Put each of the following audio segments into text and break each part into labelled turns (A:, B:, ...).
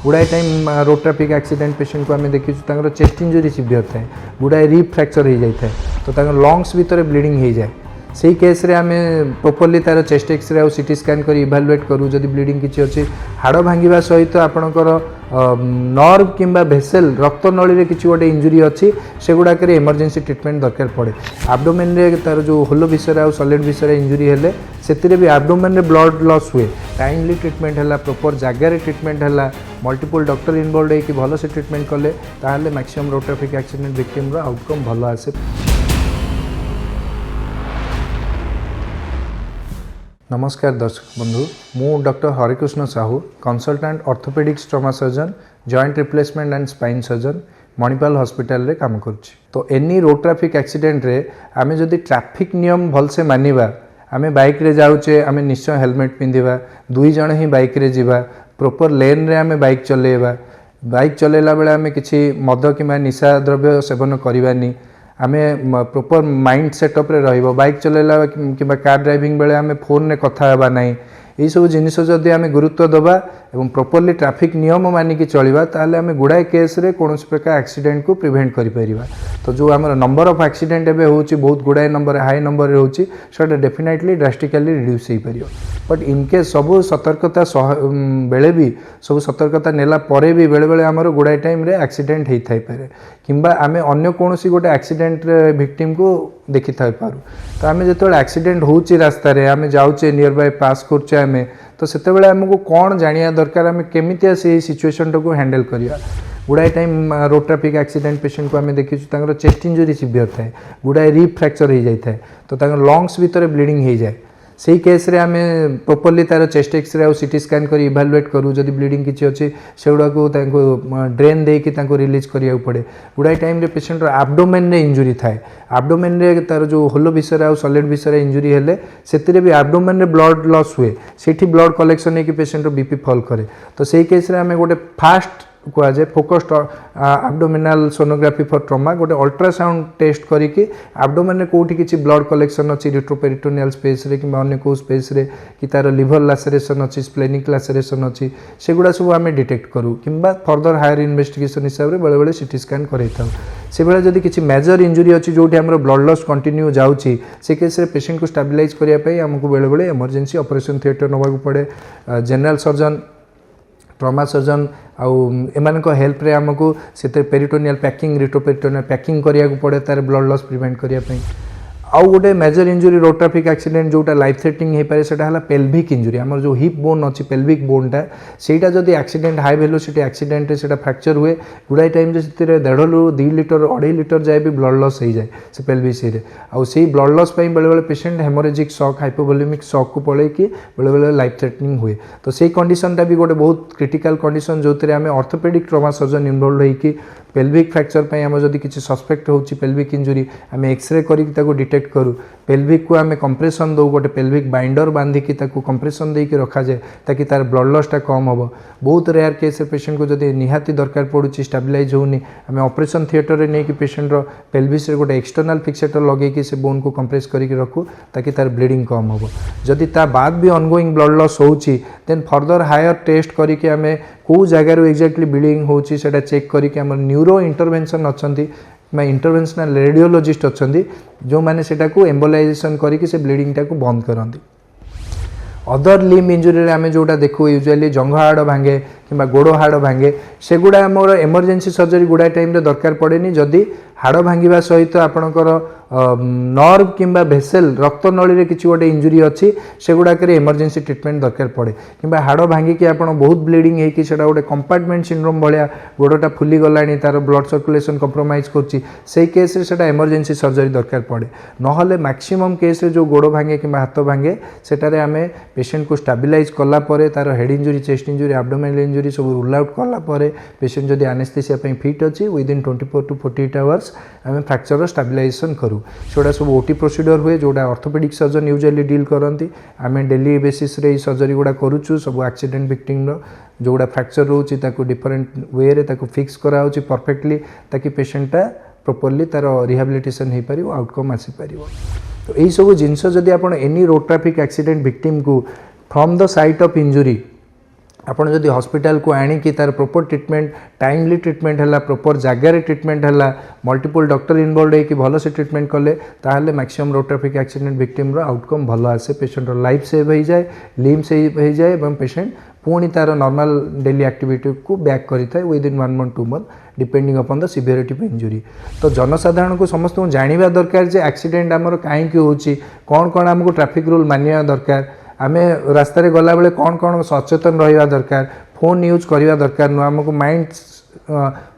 A: गुड़ाए time road traffic accident patient को आम देखीचु chest injury severe थाए गुड़ाए रिब फ्रैक्चर हो जाए तो लंग्स भितर ब्लीडिंग हो जाए से केस रे आम प्रॉपर्ली तार चेस्ट एक्सरे और सीटी स्कैन कर इभालुएट करूँ जदि ब्लीडिंग किसी अच्छी हाड़ भांगा सहित आपणकर नर्व किंबा भेसेल रक्त नली किसी गोटे इंजुरी अच्छी से गुड़ाक इमरजेंसी ट्रिटमेंट दरकार पड़े एब्डोमेन रे तार जो होलो विषय और सॉलिड विषय इंजुरी हेले से भी एब्डोमेन रे ब्लड लॉस हुए टाइमली ट्रिटमेंट है प्रॉपर जगार ट्रिटमेंट है मल्टीपल डॉक्टर इनवॉल्व होकर भल से ट्रिटमेंट कले ताहले maximum road traffic accident victim रो आउटकम भल आसे। नमस्कार दर्शक बंधु मु doctor Harikrishna Sahu consultant orthopaedics trauma surgeon joint replacement and spine surgeon Manipal hospital रे काम करुच्ची। तो एनी रोड ट्रैफिक एक्सीडेंट रे आमे जदि ट्रैफिक नियम भल से मानिबा आमे बाइक रे जाउचे आमे निश्चय हेलमेट पिंधिबा दुई जण ही बाइक रे जीवा प्रॉपर लेन रे आमे बाइक चलेबा बाइक चलेला बेले आमे किछि मद किंबा निशा द्रव्य सेवन करबानी आमे प्रॉपर माइंड सेटअप रे रहिबो बाइक चलेला कि कार ड्राइविंग बेले आमे फोन रे कथा हेबा नाही यही सब जिनिस जदि आमे गुरुत्व दबा एवं प्रॉपर्ली ट्रैफिक नियम मानिकी चलिबा ताले आमे गुड़ाए केस रे कोनोसी प्रकार एक्सीडेंट को प्रिवेंट करि परिबा। तो जो हमर नंबर ऑफ एक्सीडेंट एबे होची बहुत गुड़ाए नंबर हाई नंबर रे होची सेटा डेफिनेटली ड्रास्टिकली रिड्यूस हे परियो बट इन केस सब सतर्कता बेले भी सब सतर्कता नेला परे भी बेले बेले हमर गुड़ाए टाइम रे एक्सीडेंट हेई थाई पारे किंबा आमे अन्य कोनोसी गोटे एक्सीडेंट रे विक्टिम को देखि थाई पारू। तो आमे जेतोले एक्सीडेंट होची रास्ता रे आमे जाउचे नियर बाय पास करचे आमे तो सेते बेले हमको कौन जानिया दरकार आमे केमितिया से सिचुएशन को हैंडल करिया। गुड़ाए time road traffic accident patient को आम देखीचु चेस्ट इंजुरी सीवियर थाए गुड़ाए रिब फ्रैक्चर हो जाए तो लंग्स भितर ब्लीडिंग हो जाए से केस रे आम प्रॉपर्ली तार चेस्ट एक्सरे और सीटी स्कैन कर इभालुएट करूँ जदि ब्लीडिंग किसी अच्छी से गुड़ा ड्रेन देकी रिलीज करिया पड़े गुड़ाए टाइम पेशेंट एब्डोमेन रे इंजुरी थाए एब्डोमेन रे तार जो होलो विषय और सॉलिड विषय इंजुरी हेले से भी एब्डोमेन रे ब्लड लॉस हुए सेठी ब्लड कलेक्शन होकर पेशेंट बीपी फॉल करे तो से केस रे आम गोटे फास्ट कह जाए focused abdominal sonography for trauma गोटे अल्ट्रासाउंड टेस्ट करिकी एब्डोमेन कोठी किछि ब्लड कलेक्शन अच्छी रिट्रोपेरिटोनियल स्पेस रे कि अन्य को स्पेस रे कि तार लिवर लैसेरेशन अच्छी स्प्लेनिक लैसेरेशन अच्छी से गुड़ा सब आम डिटेक्ट करूँ किंबा फर्दर हायर इन्वेस्टिगेशन हिसाब से बेले बेले सीटी स्कैन करई थाउ से बेले जदि किछि मेजर इंजुरी अच्छी जोठी हमर ब्लड लॉस कंटिन्यू जाउची से केस रे पेशेंट को स्टेबलाइज करिया पई हमको बेले बेले इमरजेंसी ऑपरेशन थिएटर नबाकू पड़े जनरल सर्जन ट्रॉमा सर्जन आउ एमान को हेल्प रे हमको से पेरिटोनियल पैकिंग रिट्रोपेरिटोनियल पैकिंग करिया पड़े तार ब्लड लॉस प्रिवेंट करिया पई। आउ गोटे major injury road traffic accident जोटा लाइफ थ्रेटनिंग हो पाए सेटा हला पेल्विक इंजुरी आमर जो हिप बोन अच्छी पेल्विक बोनटा सेटा जदि एक्सीडेंट हाई वेलोसिटी एक्सीडेंट से फ्रैक्चर हुए गुड़ाए टाइम से 1.5 ରୁ 2 लीटर 2.5 लीटर जाए भी ब्लड लॉस हो जाए से पेल्विस रे आउ से ब्लड लॉस बेले बेले patient haemorrhagic shock hypovolaemic shock को पड़े कि बेले बेले लाइफ थ्रेटनिंग हुए तो से कंडीशनटा भी गोटे बहुत क्रिटिकल कंडीशन जो आम ऑर्थोपेडिक ट्रॉमा सर्जन इनवॉल्व होकर पेल्विक फ्रैक्चर पे आम जदि किसी सस्पेक्ट होची पेल्विक इंजुरी आम एक्सरे करके डिटेक्ट करूँ पेल्विक को आम कंप्रेशन दो गोटे पेल्विक बाइंडर बांधिकी कंप्रेशन देके रखा जाए ताकि तार ब्लड लॉसटा कम हम बहुत रेयर केस पेशेंट को जदि निहाती दरकार पड़ुची स्टेबलाइज होनी आम ऑपरेशन थिएटर में नहीं पेशेंट पेल्विस गोटे एक्सटर्नल फिक्सेटर लगे से बोन को कंप्रेस करके रखू ताकि तार ब्लीडिंग कम हम जदि ता बाद भी ऑनगोइंग ब्लड लॉस होची देन फर्दर हायर टेस्ट करके आम कौ जगार एक्जाक्टली ब्लीडिंग होची सेटा चेक करके आम न्यूरो इंटरवेंशन अच्छी इंटरवेंशनल रेडियोलॉजिस्ट अच्छा जो मैंने सेटा को एम्बोलाइजेशन करके से ब्लीडिंगटा को बंद करती। अदर लिम्ब इंजुरी रे आमे जोटा देखू यूजुअली जंघ हाड़ भांगे कि गोड़ हाड़ भांगे से गुड़ा आमर इमरजेंसी सर्जरी गुड़ाए टाइम रे दरकार पड़ेनी जदि हाड़ भांगा सहित आपणकर नर्व किंबा भेसेल रक्त नली किसी गोटे इंजुरी अच्छी से गुड़ाक इमरजेंसी ट्रिटमेंट दरकार पड़े कि हाड़ भांगिकी आप बहुत ब्लीडिंग होगी से गोटे कंपार्टमेंट सिंड्रोम भाया गोड़टा फुली गलानी तार ब्लड सर्कुलेशन कंप्रोमाइज कर केस से इमरजेंसी सर्जरी दरकार पड़े नहले मैक्सिमम केस जो गोड़ भांगे कि हाथ भांगे सेटारे आम पेशेंट को स्टेबलाइज कलापर तार head injury chest injury abdominal injury सब रूल आउट कलापर पेशेंट जदि एनेस्थेसिया फिट अच्छी विदिन 24 to 48 आवर्स आम फ्रैक्चर स्टेबलाइजेशन करूँ सेटा सब ओटी प्रोसीडर हुए जोटा ऑर्थोपेडिक सर्जन यूजुअली डील करती आम डेली बेसिस रे सर्जरी गुड़ा करूँ सब एक्सीडेंट विक्टिम जोड़ा फ्रैक्चर रोचे डिफरेंट वे रे फिक्स कराऊँ परफेक्टली ताकि पेशेंटा प्रॉपर्ली तार रिहाबिलिटेशन हो पार आउटकम आसीपर। तो यही सब जिनस जदि आप any road traffic accident victim को from the site of injury आपण जदि हॉस्पिटल को आणिकी तार प्रॉपर ट्रीटमेंट टाइमली ट्रीटमेंट है प्रॉपर जगार ट्रीटमेंट है मल्टीपल डॉक्टर इनवॉल्व होकर भल से ट्रीटमेंट कले ताहले maximum road traffic accident victim रो आउटकम भल आसे पेशेंट लाइफ सेव हो जाए लिम सेव हो जाए और पेशेंट पुणी तार नॉर्मल डेली एक्टिविटी को बैक करें within 1 month 2 month depending upon the severity of injury. तो जनसाधारण को समस्त जानवा दरकार जे एक्सीडेंट आमर कहीं होची कौन कौन आमको ट्रैफिक रूल मानिया दरकार आमे रास्ता रे गला बेले कौन कौन सचेतन रहिबा दरकार फोन यूज करवा दरकार नु आमको माइंड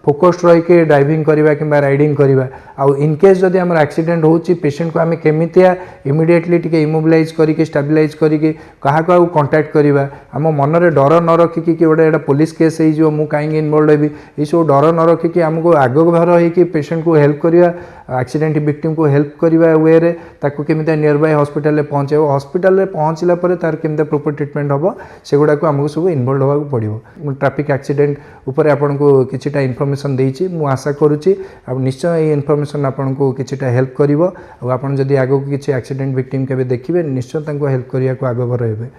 A: फोकस्ड रही के ड्राइविंग करवा कि राइडिंग करवा आउ इनकेस जदि आम एक्सीडेंट होची पेशेंट को आम केमितिया इमिडिएटली टिके इमोबिलाइज करके स्टेबिलाइज करके क्या कांटेक्ट करवा आम मन में डर न रखिकी कि गोटे पुलिस केस हो मु कहीं इनवॉल्व हेबी ये सब डर न रखिकी आमको आगभर होगी पेशेंट को हेल्प करवा एक्सीडेंट विक्टिम को हेल्प करवा वे रे ताको केमितिया नियर बाय हॉस्पिटल में पहुँचे हॉस्पिटल में पहुँचला पर तार केमितिया प्रॉपर ट्रीटमेंट हम से गुड़ाक आमको सब इनवॉल्व होगा पड़ो। ट्रैफिक एक्सीडेंट उपर आपन को किछिटा इनफॉरमेशन देछि मु आशा करूछि अब निश्चय ये इनफॉरमेशन आपन को किछिटा हेल्प करिवो और आपन जदि आगो किछि एक्सीडेंट विक्टिम केबे देखिबे निश्चय तांको हेल्प करिया को आगो हेबे।